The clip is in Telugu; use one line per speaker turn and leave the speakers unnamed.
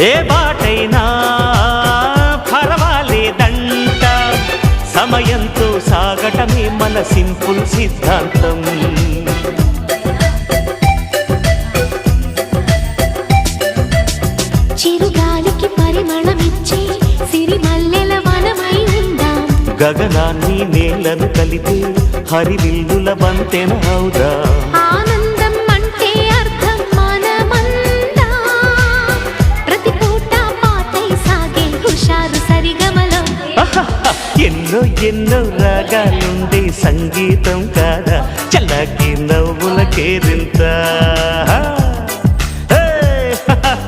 ఏ బాటైనా పర్వాలేదంట, సమయంతో సాగటమే మన సింపుల్ సిద్ధాంతం.
చిరుగాలికి పరిమళమిచ్చే సిరిమల్లెల వనమై ఉందాం,
గగనాన్ని నేలను కలిపే హరివిల్లుల బంతెన అవుదాం.
ఆనందం అంటే అర్థం మనమందా, ప్రతి పూట పాటై సాగే హుషారు సరిగమలో.
ఎన్నో ఎన్నో రాగాలుండే సంగీతం కాదా, చల్లకి నవ్వుల కేరింత.